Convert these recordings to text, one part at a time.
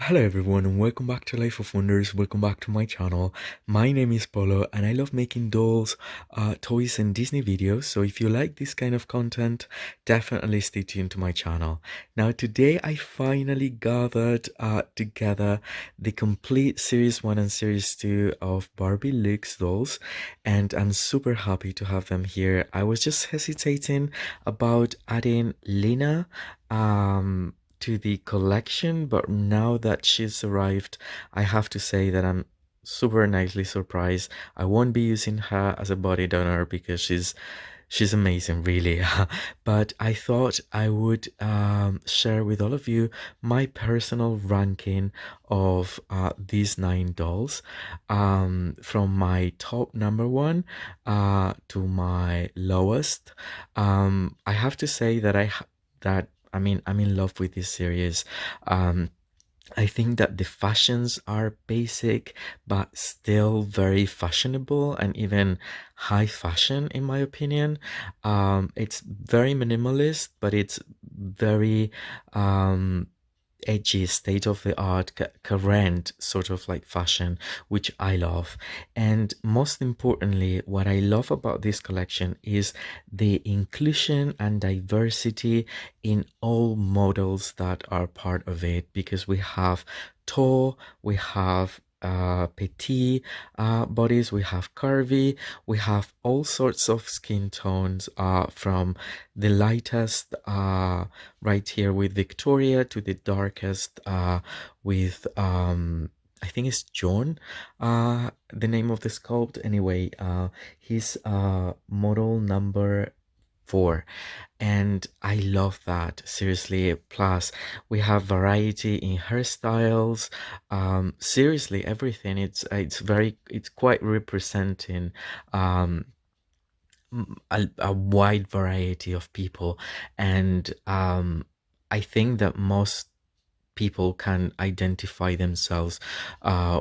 Hello everyone and welcome back to Life of Wonders. Welcome back to my channel. My name is Polo and I love making dolls, toys and Disney videos. So if you like this kind of content, definitely stay tuned to my channel. Now today I finally gathered together the complete Series 1 and Series 2 of Barbie Luxe dolls, and I'm super happy to have them here. I was just hesitating about adding Lena to the collection, but now that she's arrived, I have to say that I'm super nicely surprised. I won't be using her as a body donor because she's amazing, really. But I thought I would share with all of you my personal ranking of these 9 dolls, from my top number one to my lowest. I have to say that I'm in love with this series. Um, I think that the fashions are basic, but still very fashionable and even high fashion, in my opinion. It's very minimalist, but it's very edgy, state of the art, current sort of like fashion, which I love. And most importantly, what I love about this collection is the inclusion and diversity in all models that are part of it, because we have tall, we have petite bodies, we have curvy, we have all sorts of skin tones, from the lightest right here with Victoria to the darkest with I think it's John, the name of the sculpt. Anyway, he's model number 4, and I love that, seriously. Plus we have variety in hairstyles, seriously everything. It's quite representing a wide variety of people, and I think that most people can identify themselves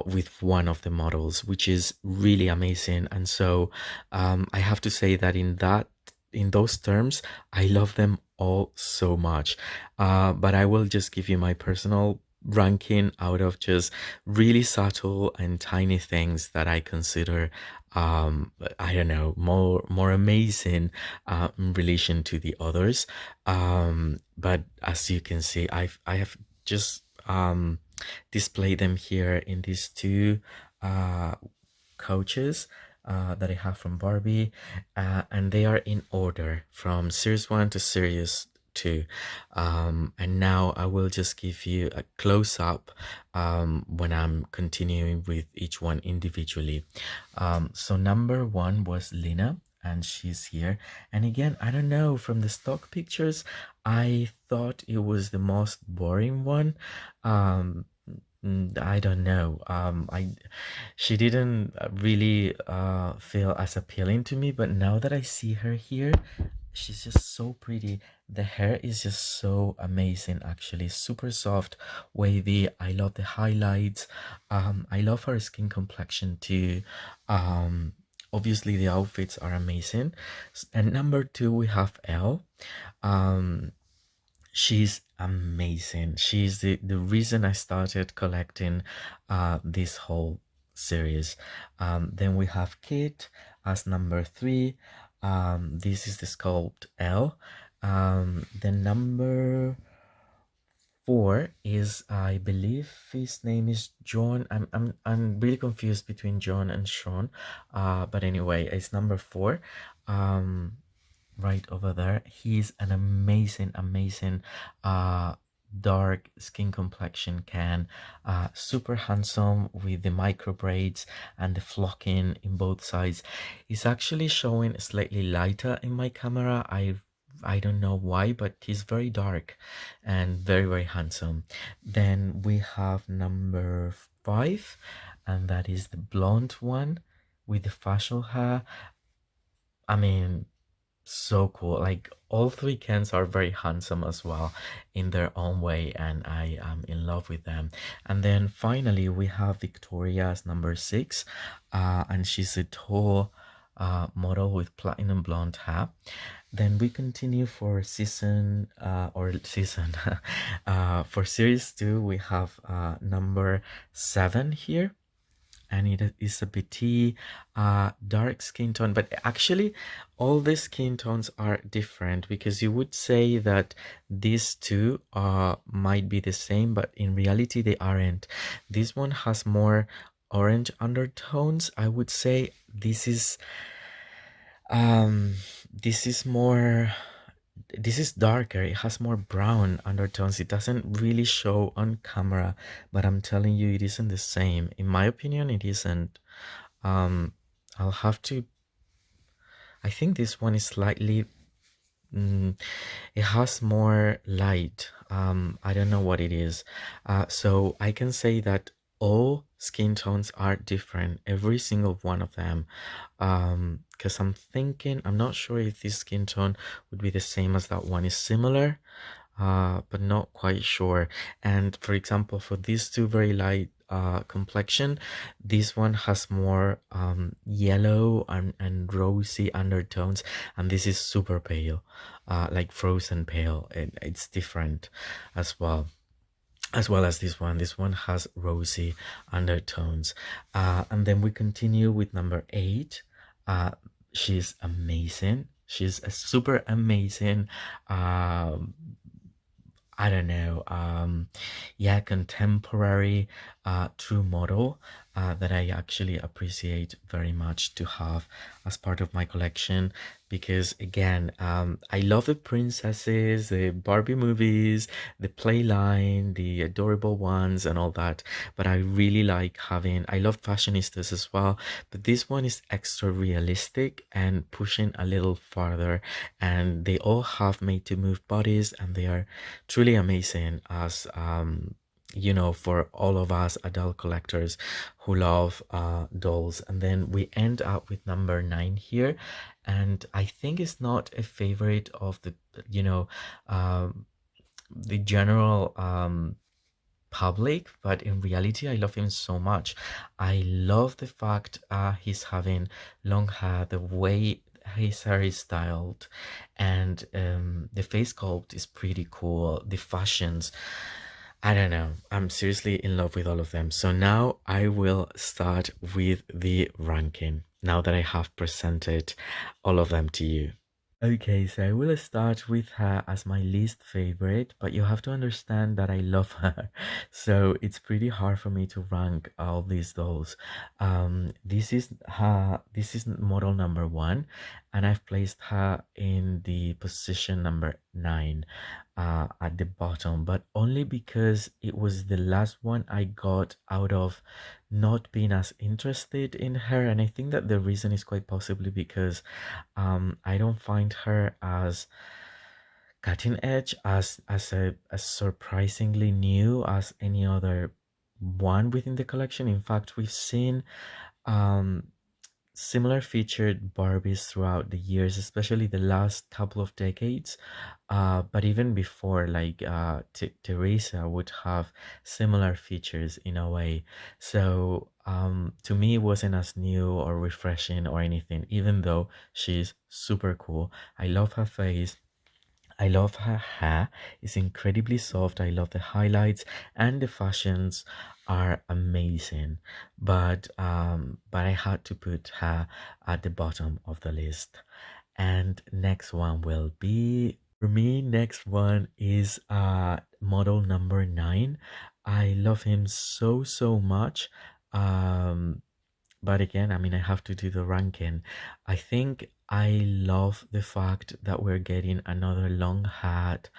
with one of the models, which is really amazing. And so I have to say that in those terms, I love them all so much. But I will just give you my personal ranking out of just really subtle and tiny things that I consider, I don't know, more amazing in relation to the others. But as you can see, I have just display them here in these two uh couches that I have from Barbie, and they are in order from series 1 to series 2. And now I will just give you a close-up when I'm continuing with each one individually. So number 1 was Lena, and she's here. And again, I don't know, from the stock pictures I thought it was the most boring one. um I don't know. She didn't really feel as appealing to me, but now that I see her here, she's just so pretty. The hair is just so amazing, actually. Super soft, wavy. I love the highlights. I love her skin complexion too. Obviously the outfits are amazing. And number 2 we have Elle. Um, she's amazing. She's the reason I started collecting this whole series. Then we have Kit as number 3. This is the sculpt L. The number 4 is, I believe his name is John. I'm really confused between John and Sean. But anyway, it's number 4. Right over there. He's an amazing dark skin complexion can, super handsome with the micro braids and the flocking in both sides. He's actually showing slightly lighter in my camera. I don't know why, but he's very dark and very handsome. Then we have number 5, and that is the blonde one with the facial hair. I mean, so cool. Like, all 3 Kens are very handsome as well in their own way, and I am in love with them. And then finally we have Victoria as number 6, and she's a tall model with platinum blonde hair. Then we continue for season or season for series 2. We have number 7 here, and it is a petite dark skin tone, but actually all the skin tones are different, because you would say that these two might be the same, but in reality they aren't. This one has more orange undertones. I would say um this is more, this is darker. It has more brown undertones. It doesn't really show on camera, but I'm telling you, it isn't the same. In my opinion, it isn't. um I'll have to, I think this one is slightly, it has more light. I don't know what it is. So I can say that all skin tones are different, every single one of them. Because I'm thinking, I'm not sure if this skin tone would be the same as that one. Is similar, but not quite sure. And for example, for these two very light complexion, this one has more yellow and rosy undertones, and this is super pale, like frozen pale. It's different as well. As well as this one. This one has rosy undertones. And then we continue with number 8. She's amazing. She's a super amazing, I don't know, yeah, contemporary true model that I actually appreciate very much to have as part of my collection. Because again, I love the princesses, the Barbie movies, the play line, the adorable ones and all that, but I really like having, I love fashionistas as well, but this one is extra realistic and pushing a little farther, and they all have made to move bodies, and they are truly amazing as, you know, for all of us adult collectors who love dolls. And then we end up with number 9 here, and I think it's not a favorite of the, you know, the general public, but in reality I love him so much. I love the fact he's having long hair, the way his hair is styled, and the face sculpt is pretty cool. The fashions, I don't know, I'm seriously in love with all of them. So now I will start with the ranking, now that I have presented all of them to you. Okay, so I will start with her as my least favorite, but you have to understand that I love her. So it's pretty hard for me to rank all these dolls. This is model number 1, and I've placed her in the position number 9, at the bottom, but only because it was the last one I got out of not being as interested in her. And I think that the reason is quite possibly because I don't find her as cutting edge, as surprisingly new as any other one within the collection. In fact, we've seen um similar featured Barbies throughout the years, especially the last couple of decades. But even before, like Teresa would have similar features in a way. So to me, it wasn't as new or refreshing or anything, even though she's super cool. I love her face. I love her hair. It's incredibly soft. I love the highlights, and the fashions are amazing. But I had to put her at the bottom of the list. And next one will be, for me, next one is model number 9. I love him so much. Um but again, I mean, I have to do the ranking. I think I love the fact that we're getting another long hat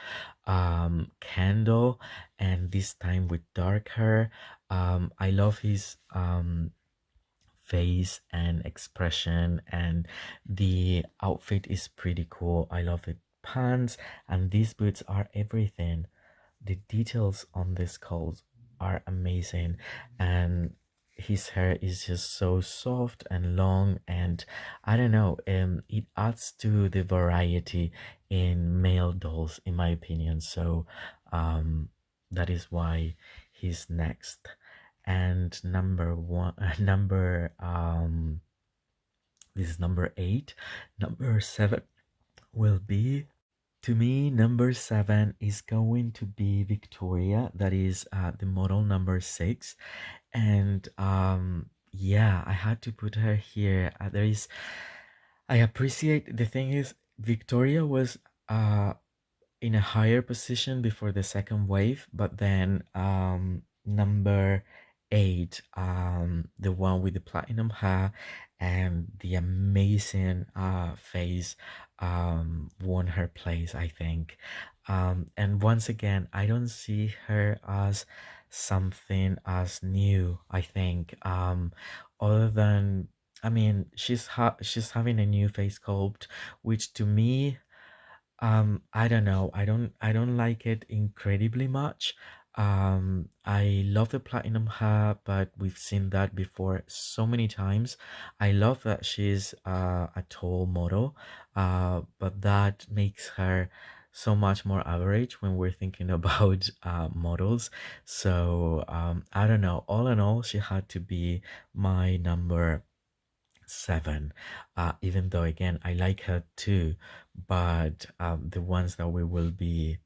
candle, and this time with dark hair. I love his face and expression, and the outfit is pretty cool. I love the pants, and these boots are everything. The details on this coat are amazing, and his hair is just so soft and long, and I don't know, it adds to the variety in male dolls, in my opinion. So that is why he's next. And number 1, number This is number 8. Number 7 will be, to me, number 7 is going to be Victoria. That is the model number 6. And yeah, I had to put her here. I appreciate, the thing is, Victoria was in a higher position before the second wave, but then number 8, the one with the platinum hair and the amazing face, won her place, I think. And once again, I don't see her as something as new, I think, other than, I mean, she's having a new face sculpt, which to me, I don't know. I don't like it incredibly much. I love the platinum hair, but we've seen that before so many times. I love that she's a tall model, but that makes her so much more average when we're thinking about models. So I don't know. All in all, she had to be my number 7. Even though, again, I like her too, but the ones that we will be,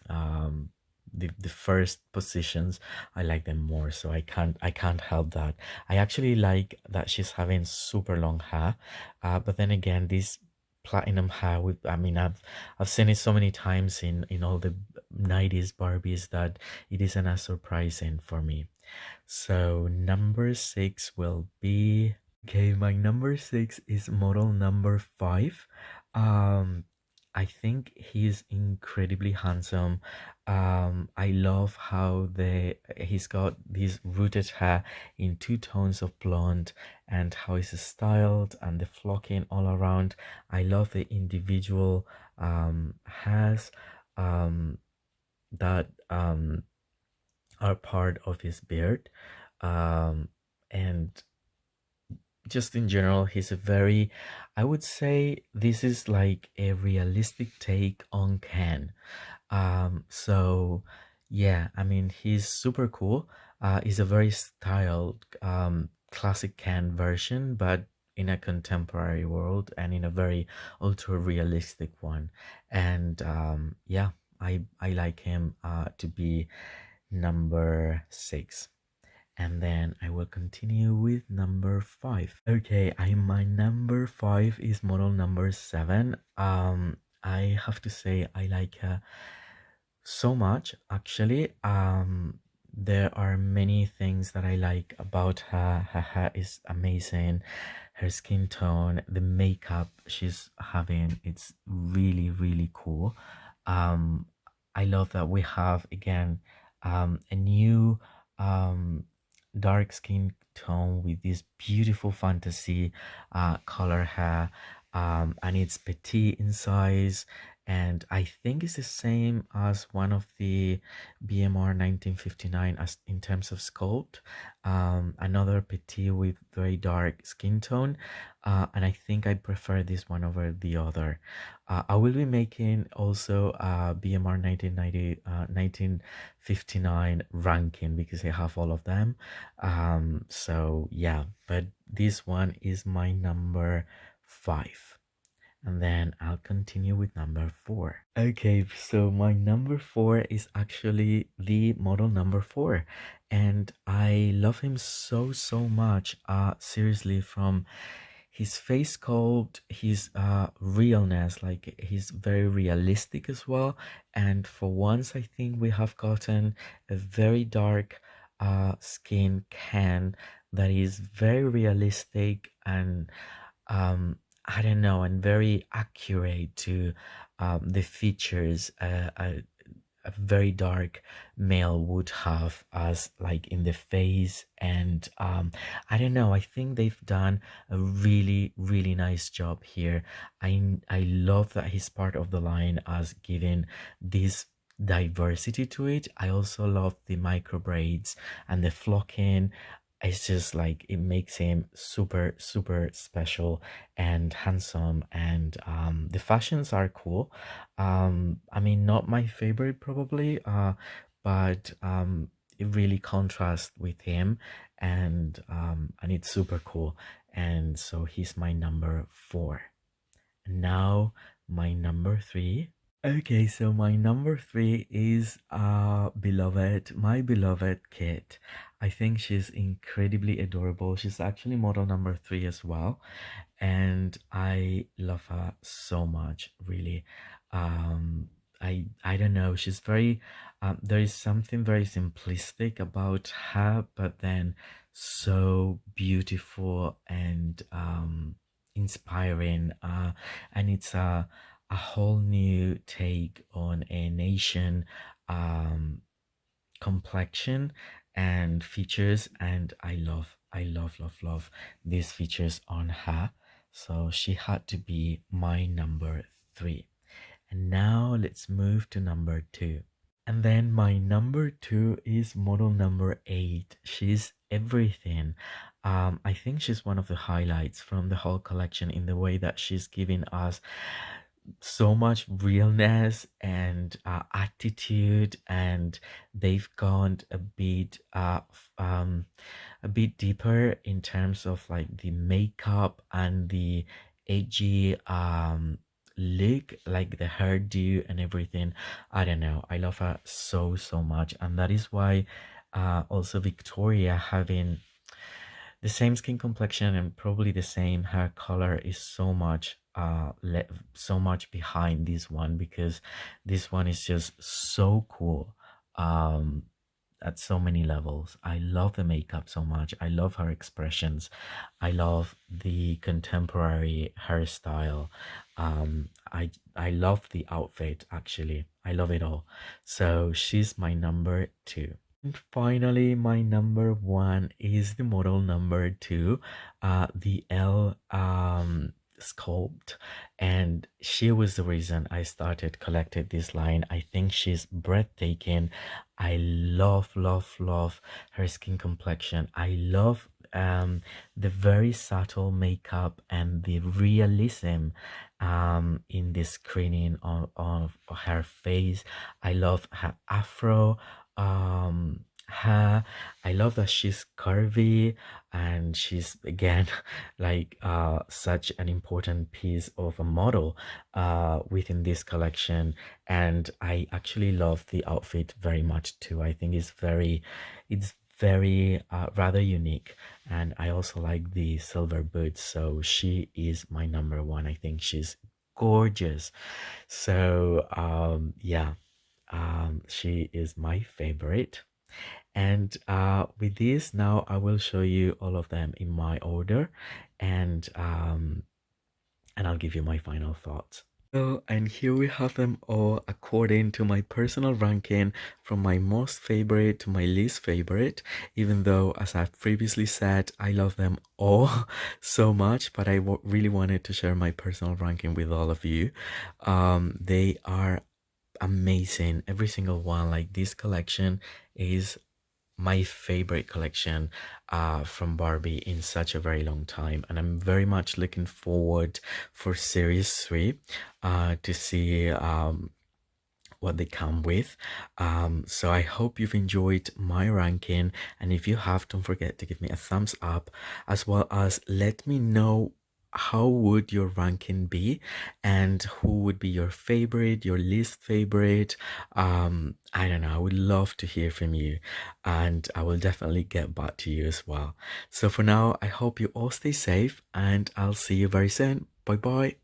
um, the first positions, I like them more. So I can't help that. I actually like that she's having super long hair, but then again, this platinum hair, with, I mean, I've seen it so many times in all the 90s Barbies that it isn't as surprising for me. So number 6 will be, okay, my number 6 is model number 5. Um, I think he's incredibly handsome. I love how he's got this rooted hair in two tones of blonde, and how he's styled and the flocking all around. I love the individual hairs um, that are part of his beard. Um, and just in general, he's a very, I would say this is like a realistic take on Ken. So yeah, I mean, he's super cool. He's a very styled classic Ken version, but in a contemporary world and in a very ultra realistic one. And yeah, I like him to be number 6. And then I will continue with number 5. Okay, my number 5 is model number 7. I have to say I like her so much, actually. There are many things that I like about her. Her hair is amazing. Her skin tone, the makeup she's having, it's really, really cool. Um, I love that we have, again, a new dark skin tone with this beautiful fantasy color hair, and it's petite in size, and I think it's the same as one of the BMR 1959 as in terms of sculpt. Another petite with very dark skin tone, and I think I prefer this one over the other. I will be making also BMR 1959 ranking because I have all of them. So yeah, but this one is my number 5. And then I'll continue with number 4. Okay, so my number 4 is actually the model number 4. And I love him so, so much. Seriously, from his face sculpt, his realness, like he's very realistic as well. And for once, I think we have gotten a very dark skin can that is very realistic and um I don't know, and very accurate to the features a very dark male would have, as like in the face. And I don't know, I think they've done a really, really nice job here. I love that he's part of the line as giving this diversity to it. I also love the micro braids and the flocking. It's just like it makes him super, super special and handsome. And the fashions are cool. I mean, not my favorite probably, but it really contrasts with him, and it's super cool. And so he's my number 4. Now my number 3. Okay, so my number 3 is my beloved Kit. I think she's incredibly adorable. She's actually model number 3 as well, and I love her so much, really. I don't know, she's very there is something very simplistic about her, but then so beautiful and inspiring. And it's a whole new take on a nation um complexion and features, and I love these features on her. So she had to be my number 3. And now let's move to number 2. And then my number 2 is model number 8. She's everything. I think she's one of the highlights from the whole collection in the way that she's giving us so much realness and attitude, and they've gone a bit deeper in terms of like the makeup and the edgy look, like the hairdo and everything. I don't know, I love her so much, and that is why also Victoria, having the same skin complexion and probably the same hair color, is so much behind this one, because this one is just so cool um at so many levels. I love the makeup so much. I love her expressions. I love the contemporary hairstyle. I love the outfit, actually. I love it all. So she's my number 2. And finally, my number 1 is the model number 2, the L sculpt, and she was the reason I started collecting this line. I think she's breathtaking. I love her skin complexion. I love the very subtle makeup and the realism in the screening of her face. I love her afro, her. I love that she's curvy, and she's again like such an important piece of a model within this collection. And I actually love the outfit very much too. I think it's very rather unique, and I also like the silver boots. So she is my number 1. I think she's gorgeous. So yeah, she is my favorite. And with this, now I will show you all of them in my order, and I'll give you my final thoughts. So, and here we have them all according to my personal ranking, from my most favorite to my least favorite, even though, as I've previously said, I love them all so much, but I really wanted to share my personal ranking with all of you. They are amazing, every single one. Like, this collection is my favorite collection from Barbie in such a very long time, and I'm very much looking forward for series 3 to see what they come with. So I hope you've enjoyed my ranking, and if you have, don't forget to give me a thumbs up, as well as let me know how would your ranking be, and who would be your favorite, your least favorite. I don't know, I would love to hear from you, and I will definitely get back to you as well. So for now, I hope you all stay safe, and I'll see you very soon. Bye bye.